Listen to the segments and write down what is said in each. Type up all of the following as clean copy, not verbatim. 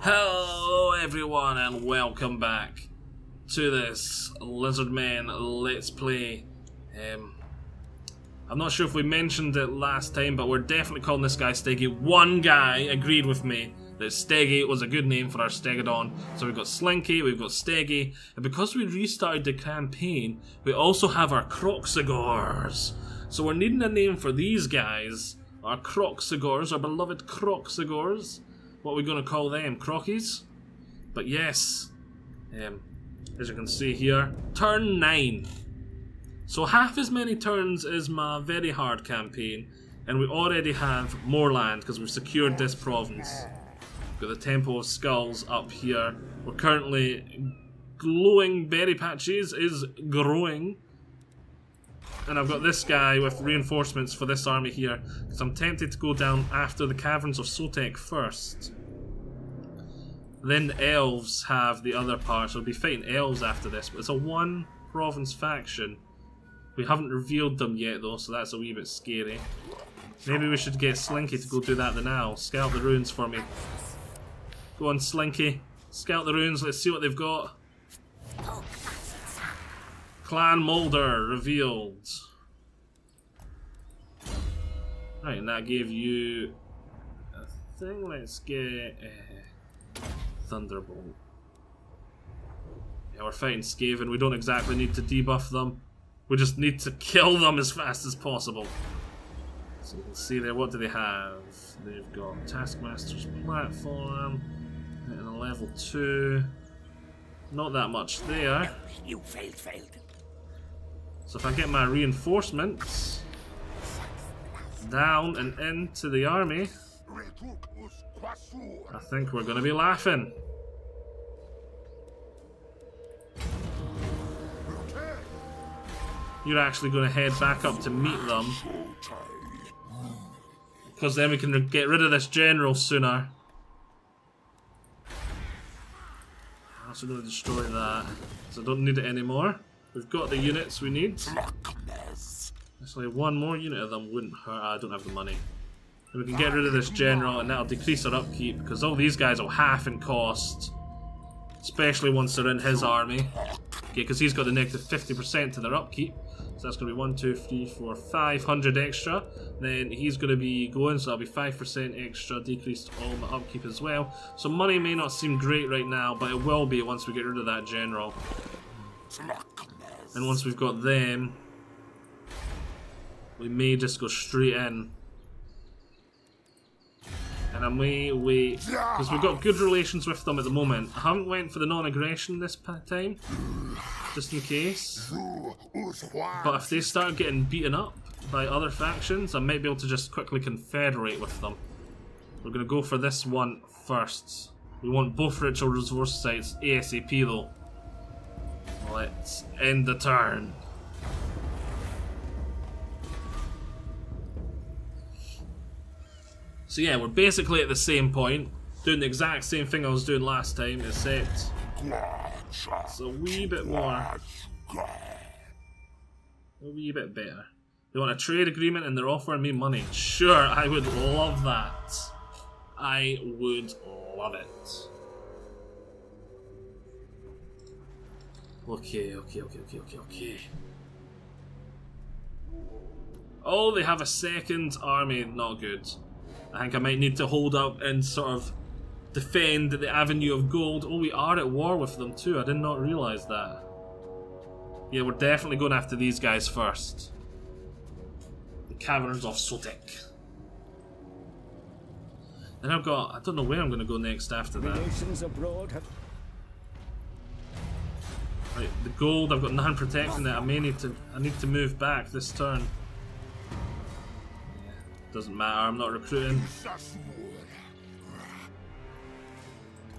Hello everyone and welcome back to this Lizardmen Let's Play. I'm not sure if we mentioned it last time, but we're definitely calling this guy Steggy. One guy agreed with me that Steggy was a good name for our Stegodon. So we've got Slinky, we've got Steggy, and because we restarted the campaign, we also have our Kroq-Gars. So we're needing a name for these guys, our Kroq-Gars, our beloved Kroq-Gars. What are we going to call them? Crockies? But yes, as you can see here, turn 9. So half as many turns as my very hard campaign, and we already have more land because we've secured this province. We've got the Temple of Skulls up here. We're currently glowing berry patches is growing. And I've got this guy with reinforcements for this army here, because I'm tempted to go down after the Caverns of Sotek first. Then the elves have the other parts. We'll be fighting elves after this, but it's a one province faction. We haven't revealed them yet though, so that's a wee bit scary. Maybe we should get Slinky to go do that now. Scout the ruins for me. Go on Slinky, scout the ruins, let's see what they've got. Clan Molder revealed. Right, and that gave you a thing. Let's get Thunderbolt. Yeah, we're fighting Skaven. We don't exactly need to debuff them. We just need to kill them as fast as possible. So you can see there, what do they have? They've got Taskmaster's Platform and a level 2. Not that much there. You failed. So if I get my reinforcements down and into the army, I think we're going to be laughing. You're actually going to head back up to meet them, because then we can get rid of this general sooner. I'm also going to destroy that, so I don't need it anymore. We've got the units we need. Actually, one more unit of them wouldn't hurt. I don't have the money. And we can get rid of this general, and that'll decrease our upkeep, because all these guys will half in cost. Especially once they're in his army. Okay, because he's got the negative 50% to their upkeep. So that's going to be 1, 2, 3, 4, 500 extra. Then he's going to be going, so that'll be 5% extra, decreased all my upkeep as well. So money may not seem great right now, but it will be once we get rid of that general. And once we've got them, we may just go straight in. And I may wait, because we've got good relations with them at the moment. I haven't went for the non-aggression this time, just in case. But if they start getting beaten up by other factions, I might be able to just quickly confederate with them. We're going to go for this one first. We want both ritual resource sites ASAP though. Let's end the turn. So yeah, we're basically at the same point, doing the exact same thing I was doing last time, except it's a wee bit more, a wee bit better. They want a trade agreement and they're offering me money. Sure, I would love that. I would love it. Okay. Oh, they have a second army, not good. I think I might need to hold up and sort of defend the Avenue of Gold. Oh, we are at war with them too, I did not realise that. Yeah, we're definitely going after these guys first. The Caverns of Sotek. Then I've got, I don't know where I'm going to go next after that. Right, the gold, I've got nothing protecting it. I need to move back this turn. Doesn't matter, I'm not recruiting.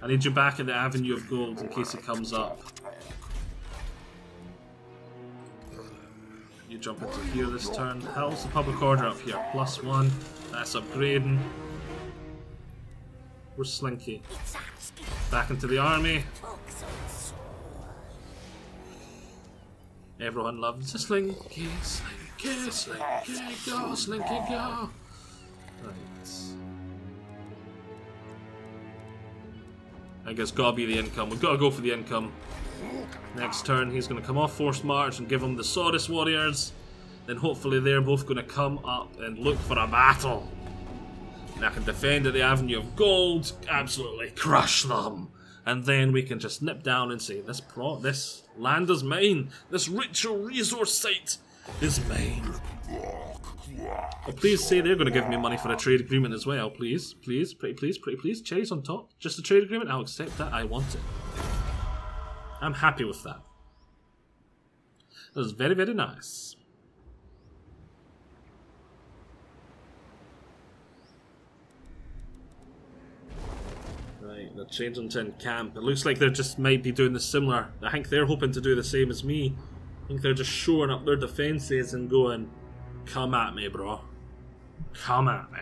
I need you back at the Avenue of Gold in case it comes up. You jump into here this turn. How's the public order up here? +1. That's upgrading. Where's Slinky? Back into the army. Everyone loves the Slinky, Slinky, Slinky, go, Slinky, go. Right. I think it's gotta be the income. We've gotta go for the income. Next turn, he's gonna come off Forced March and give him the Saurus Warriors. Then hopefully they're both gonna come up and look for a battle. And I can defend at the Avenue of Gold, absolutely crush them. And then we can just nip down and say, this land is mine. This ritual resource site is mine. Oh, please say they're going to give me money for a trade agreement as well. Please, please, pretty please, pretty please. Cherries on top. Just a trade agreement? I'll accept that. I want it. I'm happy with that. That was very, very nice. Right, they're changing to camp. It looks like they just might be doing the similar. I think they're hoping to do the same as me. I think they're just shoring up their defences and going, come at me, bro. Come at me.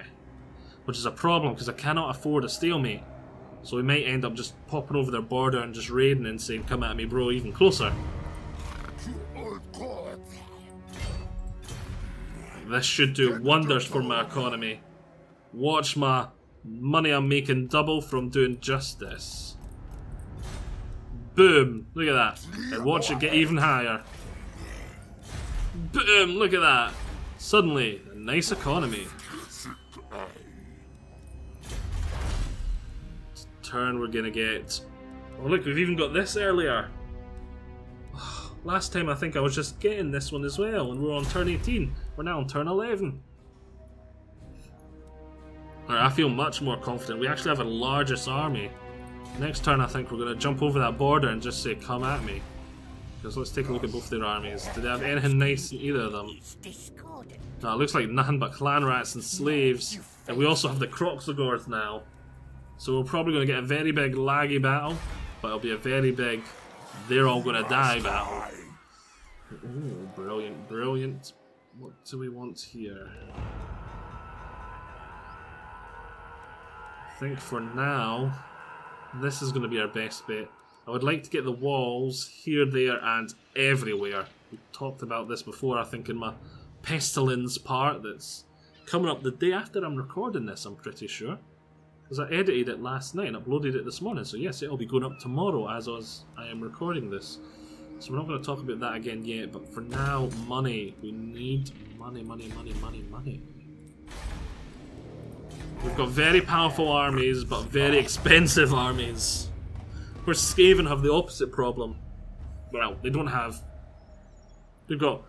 Which is a problem, because I cannot afford a stalemate. So we might end up just popping over their border and just raiding and saying, come at me, bro, even closer. This should do wonders for my economy. Watch my money I'm making double from doing just this. Boom! Look at that. And watch it get even higher. Boom! Look at that. Suddenly, a nice economy. Turn we're gonna get... Oh look, we've even got this earlier. Last time I think I was just getting this one as well, and we were on turn 18. We're now on turn 11. Alright, I feel much more confident. We actually have a largest army. Next turn I think we're going to jump over that border and just say, come at me. Because let's take a look at both their armies. Do they have anything nice in either of them? No, it looks like nothing but clan rats and slaves. And we also have the Kroq-Gar now. So we're probably going to get a very big laggy battle. But it'll be a very big, they're all going to die battle. Ooh, brilliant, brilliant. What do we want here? I think for now, this is going to be our best bet. I would like to get the walls here, there, and everywhere. We talked about this before, I think, in my Pestilence part that's coming up the day after I'm recording this, I'm pretty sure. Because I edited it last night and uploaded it this morning, so yes, it'll be going up tomorrow as I am recording this. So we're not going to talk about that again yet, but for now, money. We need money, money, money, money, money. We've got very powerful armies, but very expensive armies. Whereas Skaven have the opposite problem. Well, they don't have... They've got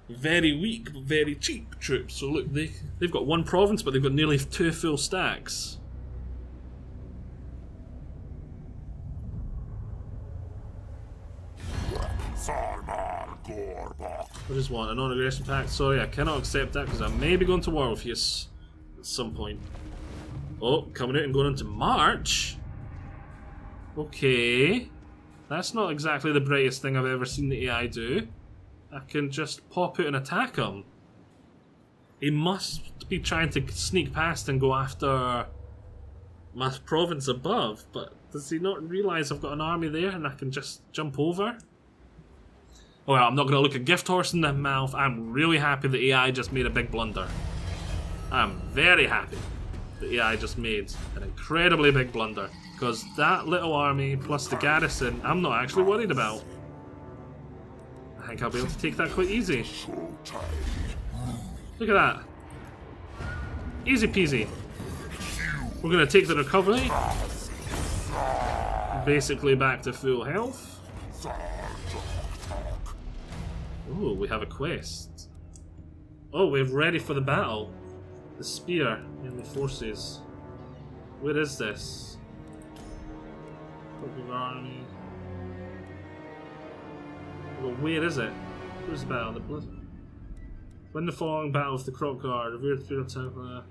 very weak, but very cheap troops. So look, they've got one province, but they've got nearly 2 full stacks. What is one? A non-aggression pact? Sorry, I cannot accept that because I may be going to war with you at some point. Oh, coming out and going into March? Okay. That's not exactly the brightest thing I've ever seen the AI do. I can just pop out and attack him. He must be trying to sneak past and go after my province above, but does he not realise I've got an army there and I can just jump over? Oh well, I'm not going to look a gift horse in the mouth. I'm really happy the AI just made a big blunder. I'm very happy the AI just made an incredibly big blunder. Because that little army plus the garrison, I'm not actually worried about. I think I'll be able to take that quite easy. Look at that. Easy peasy. We're going to take the recovery. Basically back to full health. Oh, we have a quest. Oh, we're ready for the battle. The spear in the forces. Where is this? Army. Well, where is it? Where's the battle? The blood. When the following battle with the Kroq-Gar, revered through the temple.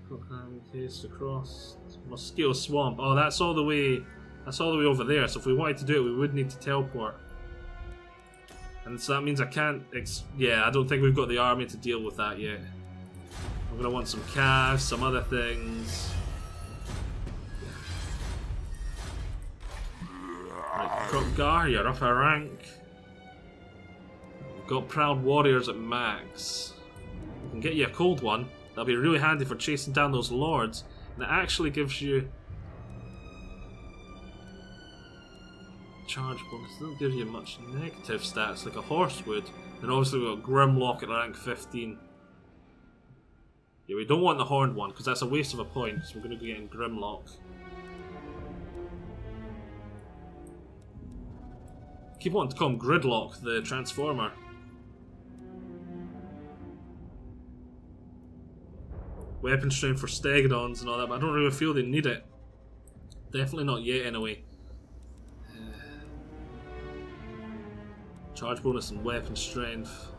Kroq-Gar encased across Mosquito Swamp. Oh, that's all the way. That's all the way over there. So if we wanted to do it, we would need to teleport. And so that means I can't. Yeah, I don't think we've got the army to deal with that yet. I'm gonna want some calves, some other things. Right, Kroq-Gar, you're up a rank. We've got Proud Warriors at max. We can get you a cold one. That'll be really handy for chasing down those lords. And it actually gives you charge bonus doesn't give you much negative stats like a horse would. And obviously we've got Grimlock at rank 15. Yeah, we don't want the horned one because that's a waste of a point, so we're going to be getting Grimlock. Keep wanting to call him Gridlock, the Transformer. Weapon strength for Stegodons and all that, but I don't really feel they need it. Definitely not yet, anyway. Charge bonus and weapon strength.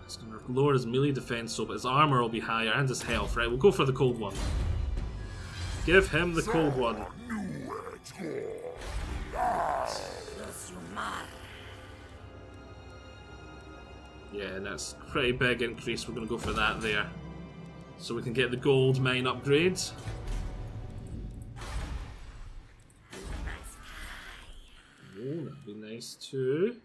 It's going to lower his melee defense, so but his armor will be higher and his health. Right, we'll go for the cold one. Give him the cold one. Yeah, and that's a pretty big increase. We're going to go for that there. So we can get the gold mine upgrades. Oh, that'd be nice too.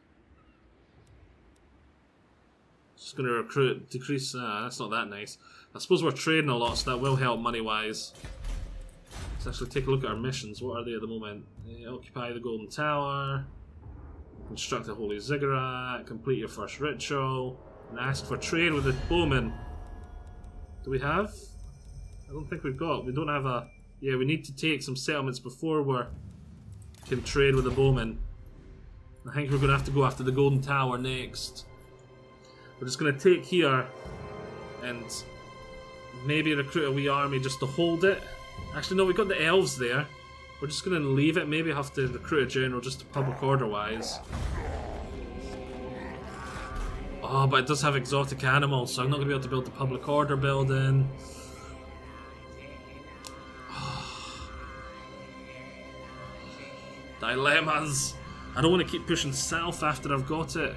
Just going to recruit, decrease that. That's not that nice. I suppose we're trading a lot, so that will help money wise. Let's actually take a look at our missions. What are they at the moment? Occupy the Golden Tower, construct the Holy Ziggurat, complete your first ritual, and ask for trade with the bowman. Do we have? I don't think we've got. We don't have a. Yeah, we need to take some settlements before we can trade with the bowman. I think we're going to have to go after the Golden Tower next. We're just going to take here and maybe recruit a wee army just to hold it. Actually, no, we got the elves there. We're just going to leave it. Maybe have to recruit a general just to public order wise. Oh, but it does have exotic animals, so I'm not going to be able to build the public order building. Dilemmas. I don't want to keep pushing south after I've got it,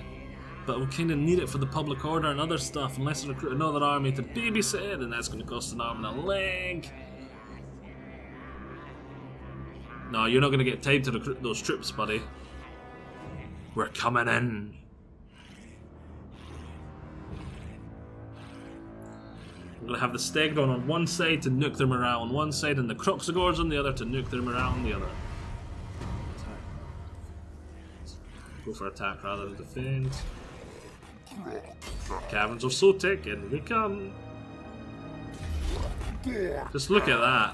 but we kind of need it for the public order and other stuff. Unless I recruit another army to babysit it, then that's going to cost an arm and a leg. No, you're not going to get time to recruit those troops, buddy. We're coming in. I'm going to have the Stegodon on one side to nuke their morale on one side, and the Kroq-Gars on the other to nuke their morale on the other. Go for attack rather than defend. Caverns of Sotek, and we come. Just look at that.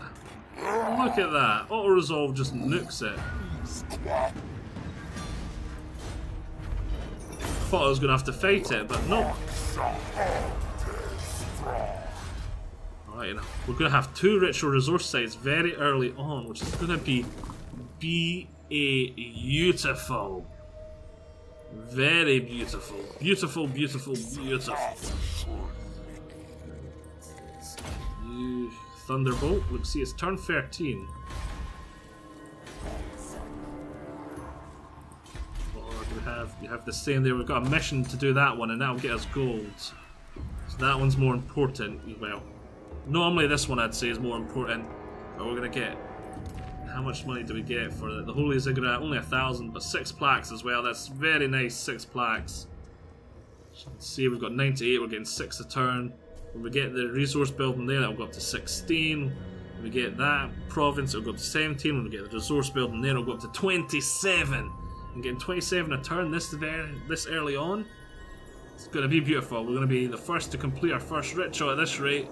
Look at that. Auto-resolve just nukes it. Thought I was going to have to fight it, but no. Alright, we're going to have 2 ritual resource sites very early on, which is going to be beautiful. Very beautiful. Beautiful, beautiful, beautiful. Thunderbolt. Let's see, it's turn 13. Oh, you have the same there. We've got a mission to do that one, and that'll get us gold. So that one's more important. Well, normally this one I'd say is more important, but we're gonna get. How much money do we get for the Holy Ziggurat? Only 1,000, but 6 plaques as well. That's very nice, 6 plaques. So let's see, we've got 98, we're getting 6 a turn. When we get the resource building there, that'll go up to 16. When we get that province, it'll go up to 17. When we get the resource building there, it'll go up to 27. And getting 27 a turn this early on, it's going to be beautiful. We're going to be the first to complete our first ritual at this rate.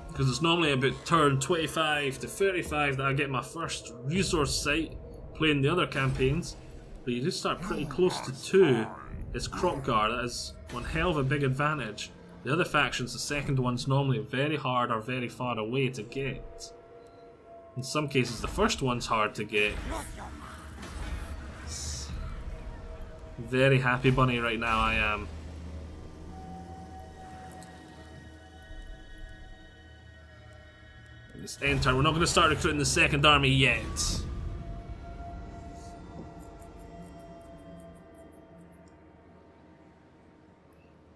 Because it's normally about turn 25 to 35 that I get my first resource site playing the other campaigns. But you do start pretty close to 2. It's Kroq-Gar, that is one hell of a big advantage. The other factions, the second one's normally very hard or very far away to get. In some cases the first one's hard to get. Very happy bunny right now I am. Let's enter. We're not going to start recruiting the second army yet.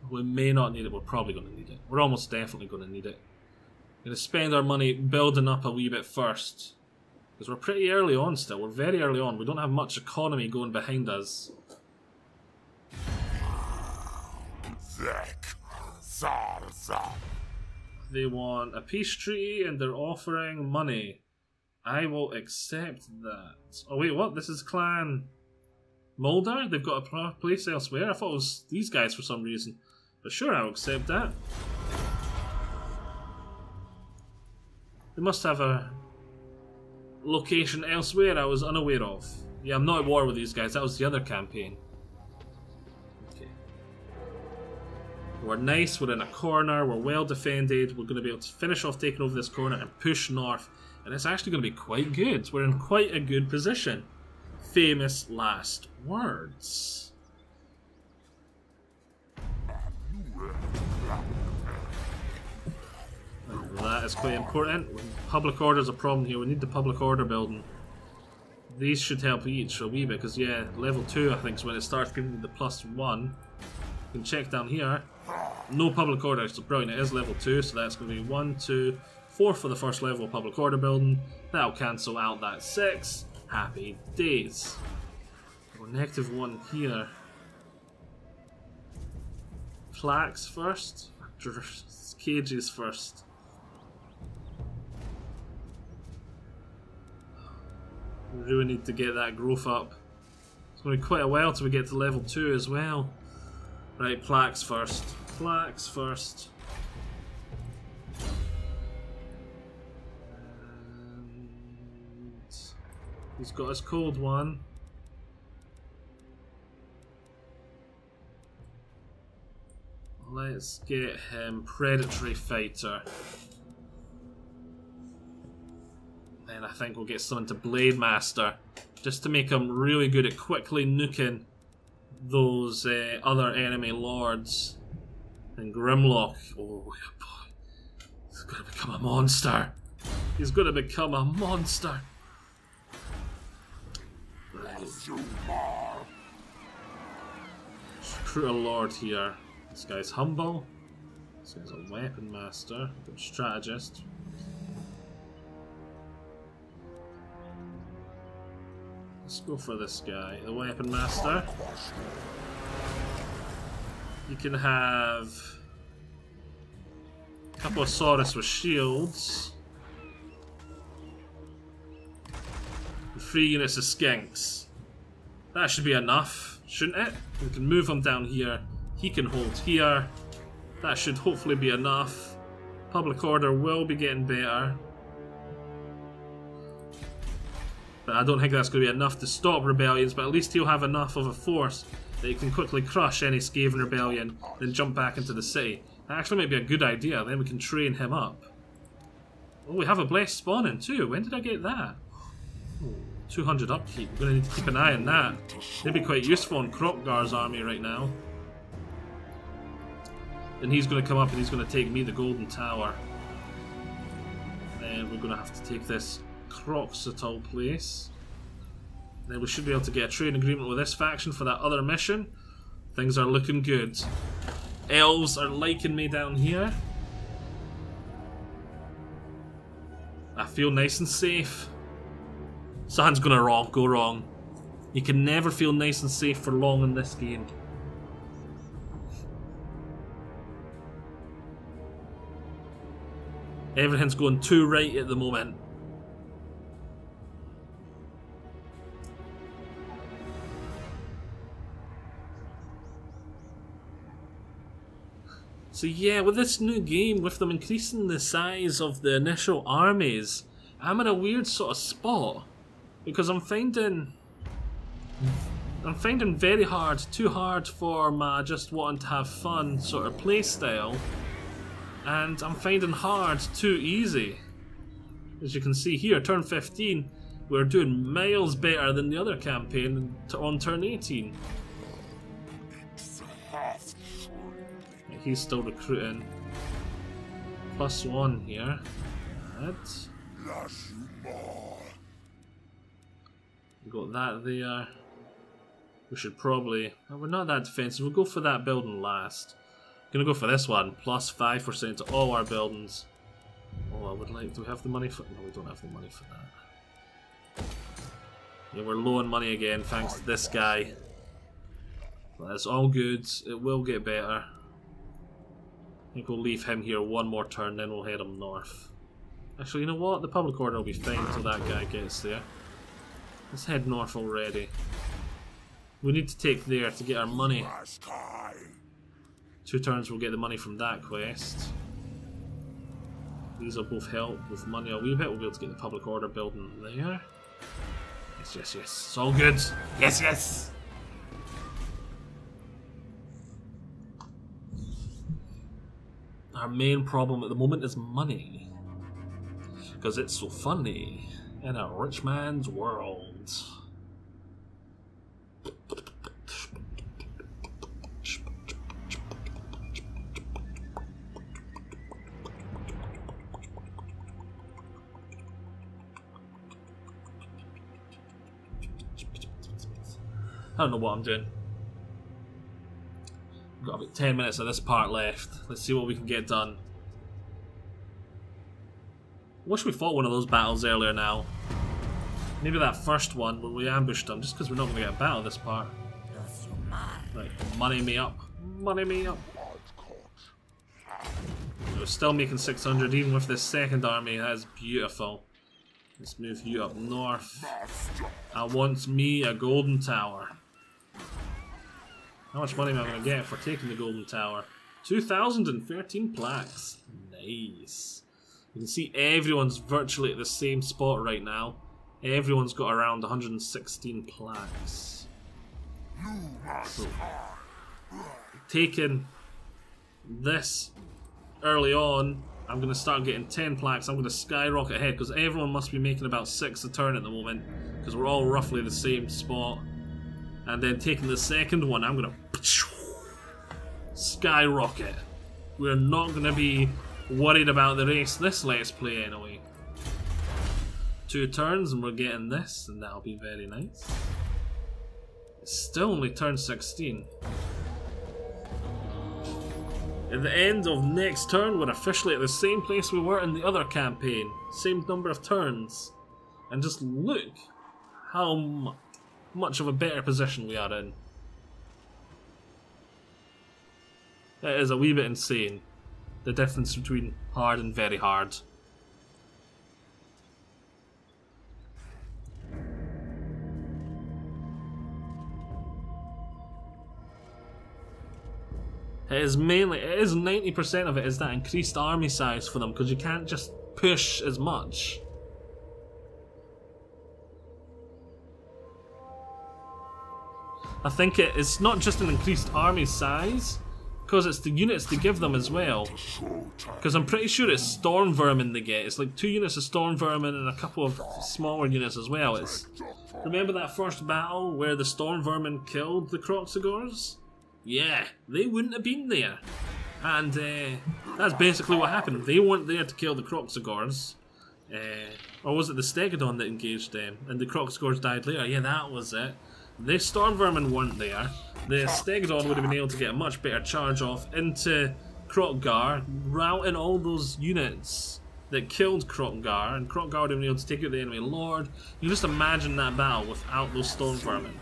We may not need it. We're probably going to need it. We're almost definitely going to need it. We're going to spend our money building up a wee bit first. Because we're pretty early on still. We're very early on. We don't have much economy going behind us. They want a peace treaty and they're offering money. I will accept that. Oh wait, what? This is Clan Moldar? They've got a place elsewhere? I thought it was these guys for some reason. But sure, I'll accept that. They must have a location elsewhere I was unaware of. Yeah, I'm not at war with these guys. That was the other campaign. Okay. We're nice. We're in a corner. We're well defended. We're going to be able to finish off taking over this corner and push north. And it's actually going to be quite good. We're in quite a good position. Famous last words. That is quite important. Public order is a problem here. We need the public order building. These should help each a wee bit, because yeah, level 2 I think is when it starts giving me the +1. You can check down here. No public order, so brilliant. It is level 2, so that's going to be 1, 2, 4 for the first level of public order building. That'll cancel out that 6. Happy days. We're -1 here. Plaques first. Cages first. We really need to get that growth up. It's going to be quite a while till we get to level 2 as well. Right, plaques first. Plaques first. And he's got his cold one. Let's get him predatory fighter. Then I think we'll get someone to Blade Master, just to make him really good at quickly nuking those other enemy lords. And Grimlock, oh boy, he's gonna become a monster. He's gonna become a monster. Recruit a lord here. This guy's humble. This guy's a weapon master, a good strategist. Let's go for this guy, the weapon master. You can have a couple of Saurus with shields. And 3 units of skinks. That should be enough, shouldn't it? We can move him down here. He can hold here. That should hopefully be enough. Public order will be getting better. But I don't think that's going to be enough to stop rebellions, but at least he'll have enough of a force that he can quickly crush any Skaven rebellion, then jump back into the city. That actually might be a good idea, then we can train him up. Oh, we have a blessed spawning too. When did I get that? Oh, 200 upkeep. We're going to need to keep an eye on that. They'd be quite useful in Kroq-Gar's army right now. And he's going to come up and he's going to take me, the Golden Tower. Then we're going to have to take this Kroq-Gar place. Then we should be able to get a trade agreement with this faction for that other mission. Things are looking good. Elves are liking me down here. I feel nice and safe. Something's gonna go wrong. You can never feel nice and safe for long in this game. Everything's going too right at the moment. So yeah, with this new game, with them increasing the size of the initial armies, I'm in a weird sort of spot. Because I'm finding very hard, too hard for my just wanting to have fun sort of playstyle. And I'm finding hard too easy. As you can see here, turn 15, we're doing miles better than the other campaign on turn 18. He's still recruiting. +1 here. Right. We got that there. We should probably... Oh, we're not that defensive. We'll go for that building last. Gonna go for this one. +5% to all our buildings. Oh, I would like... Do we have the money for... No, we don't have the money for that. Yeah, we're low on money again thanks to this guy. But it's all good. It will get better. I think we'll leave him here one more turn, then we'll head him north. Actually, you know what? The public order will be fine until that guy gets there. Let's head north already. We need to take there to get our money. 2 turns we'll get the money from that quest. These will both help with money a wee bit. We'll be able to get the public order building there. Yes, yes, yes. It's all good. Yes, yes! Our main problem at the moment is money. Because it's so funny in a rich man's world. I don't know what I'm doing. We've got about 10 minutes of this part left. Let's see what we can get done. Wish we fought one of those battles earlier now. Maybe that first one when we ambushed them, just because we're not going to get a battle this part. Right, money me up. Money me up. We're still making 600 even with this second army. That is beautiful. Let's move you up north. I want me a golden tower. How much money am I going to get for taking the golden tower? 2,013 plaques. Nice. You can see everyone's virtually at the same spot right now. Everyone's got around 116 plaques. So, taking this early on, I'm going to start getting 10 plaques. I'm going to skyrocket ahead because everyone must be making about 6 a turn at the moment because we're all roughly the same spot. And then taking the second one, I'm going to skyrocket. We're not going to be worried about the race this Let's Play anyway. 2 turns and we're getting this, and that'll be very nice. It's still only turn 16. At the end of next turn, we're officially at the same place we were in the other campaign. Same number of turns. And just look how much of a better position we are in. It is a wee bit insane. The difference between hard and very hard. It is 90% of it is that increased army size for them, because you can't just push as much. I think it's not just an increased army size, because it's the units to give them as well. Because I'm pretty sure it's Storm Vermin they get. It's like 2 units of Storm Vermin and a couple of smaller units as well. Remember that first battle where the Storm Vermin killed the Kroq-Gars? Yeah, they wouldn't have been there. And that's basically what happened. They weren't there to kill the Kroq-Gars. Or was it the Stegadon that engaged them? And the Kroq-Gars died later? Yeah, that was it. The Storm Vermin weren't there. The Stegadon would have been able to get a much better charge off into Kroq-Gar, routing all those units that killed Kroq-Gar, and Kroq-Gar would have been able to take out the enemy lord. You just imagine that battle without those Storm Vermin.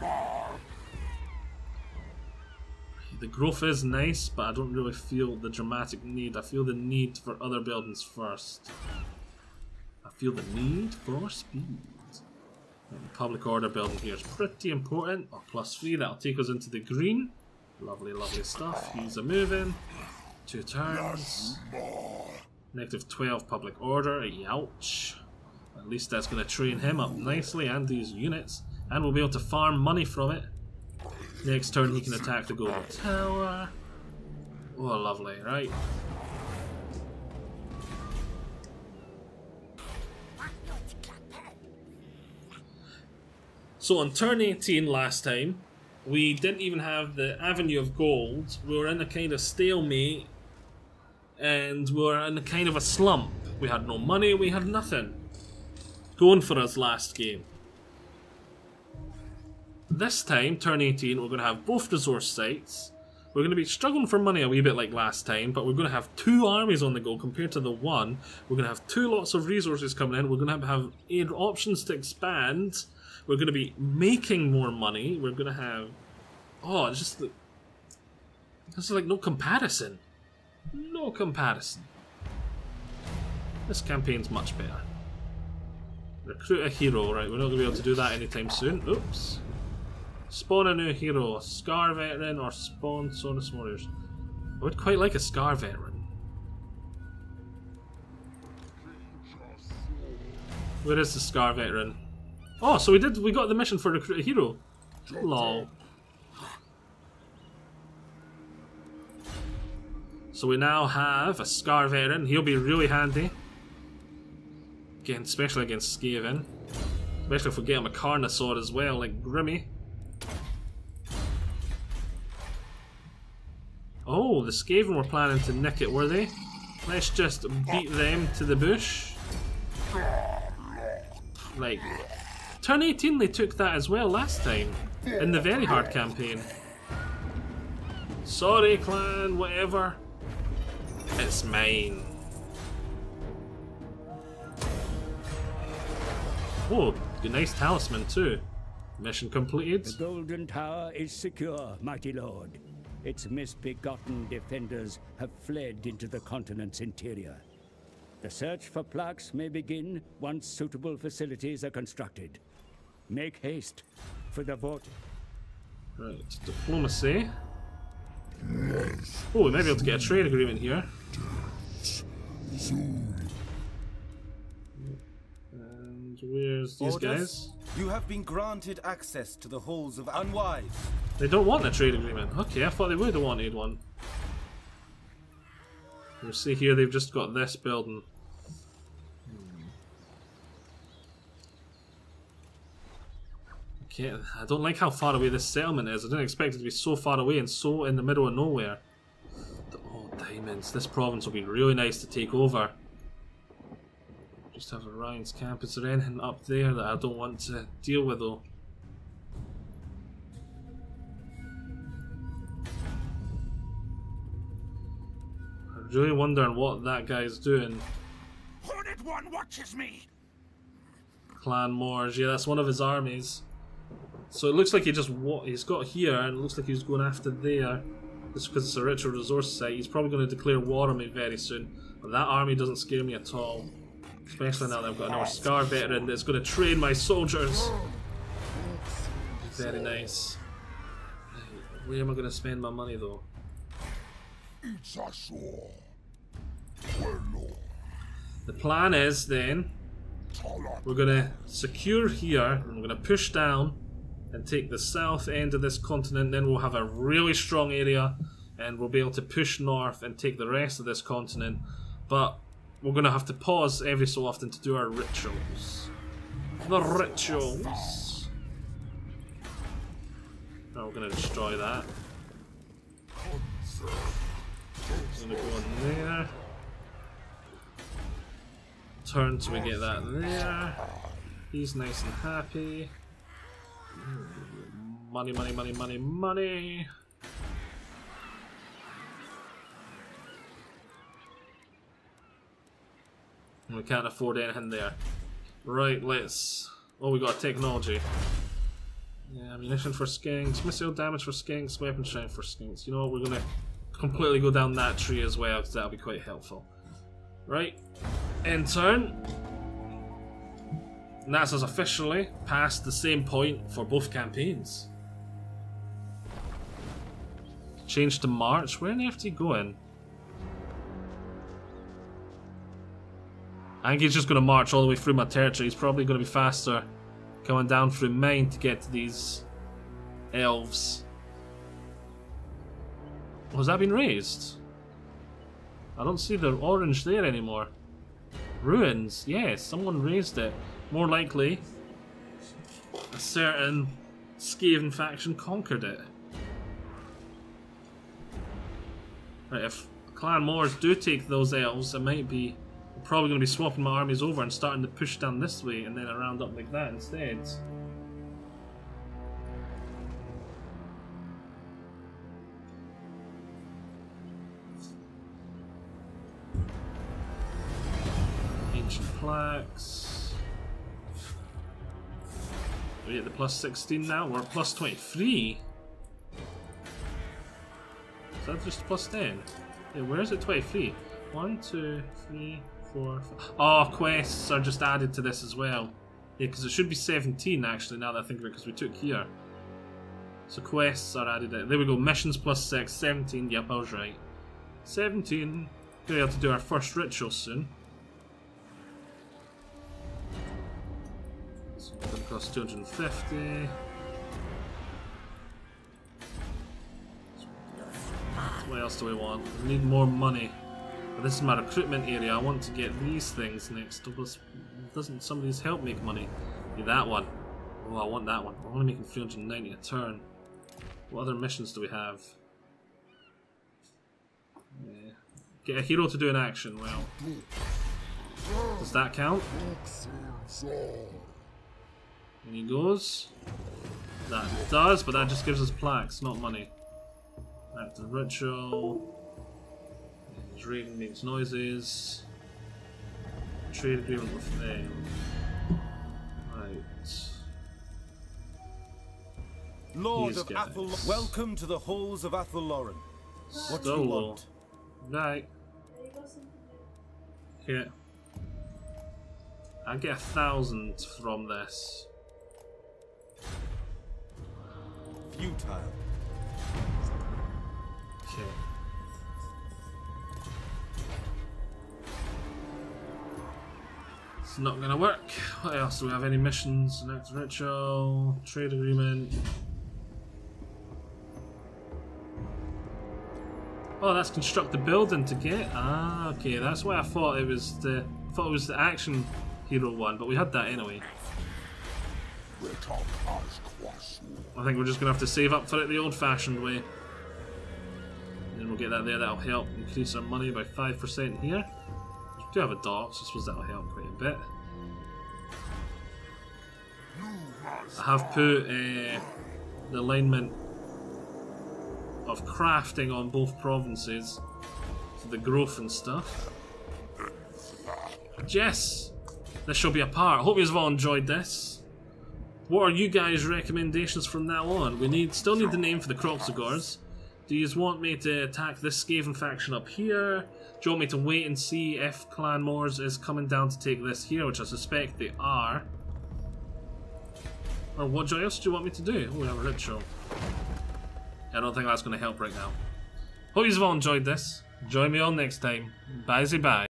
The growth is nice, but I don't really feel the dramatic need. I feel the need for other buildings first. I feel the need for speed. The public order building here is pretty important. Oh, +3, that'll take us into the green. Lovely, lovely stuff. He's a moving. 2 turns. -12 public order. Youch. At least that's going to train him up nicely and these units. And we'll be able to farm money from it. Next turn he can attack the golden tower. Oh, lovely, right. So on turn 18 last time, we didn't even have the Avenue of Gold. We were in a kind of stalemate, and we were in a kind of a slump. We had no money, we had nothing going for us last game. This time, turn 18, we're going to have both resource sites. We're going to be struggling for money a wee bit like last time, but we're going to have 2 armies on the go compared to the 1. We're going to have 2 lots of resources coming in. We're going to have options to expand. We're going to be making more money. We're going to have... Oh, it's just... There's like no comparison. No comparison. This campaign's much better. Recruit a hero. Right, we're not going to be able to do that anytime soon. Oops. Spawn a new hero. Scar Veteran or spawn Sonus Warriors. I would quite like a Scar Veteran. Where is the Scar Veteran? Oh, so we got the mission for recruit a hero. Lol. So we now have a Scar Veteran. He'll be really handy. Again, especially against Skaven. Especially if we get him a Carnosaur as well, like Grimmy. Oh, the Skaven were planning to nick it, were they? Let's just beat them to the bush. Like, turn 18 they took that as well last time. In the very hard campaign. Sorry clan, whatever. It's mine. Oh, a nice talisman too. Mission completed. The Golden Tower is secure, mighty lord. Its misbegotten defenders have fled into the continent's interior. The search for plaques may begin once suitable facilities are constructed. Make haste for the vote. Right, diplomacy. Oh, we might be able to get a trade agreement here. And where's these guys? You have been granted access to the halls of Unwise. They don't want a trade agreement. Okay, I thought they would have wanted one. You see here, they've just got this building. Okay, I don't like how far away this settlement is. I didn't expect it to be so far away and so in the middle of nowhere. Oh, diamonds. This province will be really nice to take over. Just have Orion's camp. Is there anything up there that I don't want to deal with though? I'm really wondering what that guy's doing. Hornet One watches me. Clan Moors. Yeah, that's one of his armies. So it looks like he's got here, and it looks like he's going after there. Just because it's a ritual resource site. He's probably going to declare war on me very soon. But that army doesn't scare me at all. Especially now that I've got another Scar Veteran that's going to train my soldiers. Very nice. Where am I going to spend my money though? The plan is then, we're going to secure here, and we're going to push down and take the south end of this continent. Then we'll have a really strong area and we'll be able to push north and take the rest of this continent. But we're going to have to pause every so often to do our rituals. The rituals. Now we're going to destroy that. Going to go in there. Turn till we get that there. He's nice and happy. Money, money, money, money, money. We can't afford anything there. Right, let's... Oh, we got technology. Yeah, ammunition for skinks, missile damage for skinks, weapon strength for skinks. You know what, we're gonna completely go down that tree as well, because that'll be quite helpful. Right, end turn. And that's us officially past the same point for both campaigns. Change to March. Where on earth is he going? I think he's just going to march all the way through my territory. He's probably going to be faster coming down through mine to get to these elves. Oh, has that been raised? I don't see the orange there anymore. Ruins. Yes, someone raised it. More likely, a certain Skaven faction conquered it. Right, if Clan Moors do take those elves, it might be... I'm probably going to be swapping my armies over and starting to push down this way and then around up like that instead. Ancient plaques. We're at the plus 16 now, we're plus 23. Is that just plus 10? Yeah, where is it 23? 1, 2, 3, 4, 5. Oh, quests are just added to this as well. Yeah, because it should be 17 actually, now that I think of it, because we took here. So quests are added in. There we go, missions plus 6, 17, yep, I was right. 17. We're going to have to do our first ritual soon. So it's going to cost 250. What else do we want? We need more money. But this is my recruitment area. I want to get these things next. Doesn't some of these help make money? Yeah, that one. Oh, I want that one. We're only making 390 a turn. What other missions do we have? Yeah. Get a hero to do an action. Well, does that count? And he goes. That does, but that just gives us plaques, not money. Active ritual. His raven makes noises. Trade agreement with them. Right. Lord of Athel, welcome to the halls of Athelloren. What do you want? Right. Here. I get 1,000 from this. Futile. Okay. It's not gonna work. What else do we have? Any missions? Next ritual, trade agreement. Oh, that's construct the building to get. Ah, okay. That's why I thought it was the. I thought it was the action hero one, but we had that anyway. I think we're just gonna have to save up for it the old-fashioned way. And we'll get that there. That'll help increase our money by 5% here. We do have a dock, so I suppose that'll help quite a bit. I have put the alignment of crafting on both provinces for the growth and stuff. Yes! This shall be a part. I hope you've all enjoyed this. What are you guys' recommendations from now on? We still need the name for the Kroq-Gars. Do you want me to attack this Skaven faction up here? Do you want me to wait and see if Clan Moors is coming down to take this here, which I suspect they are? Or what else do you want me to do? Oh, we have a ritual. I don't think that's going to help right now. Hope you've all enjoyed this. Join me on next time. Bye-bye.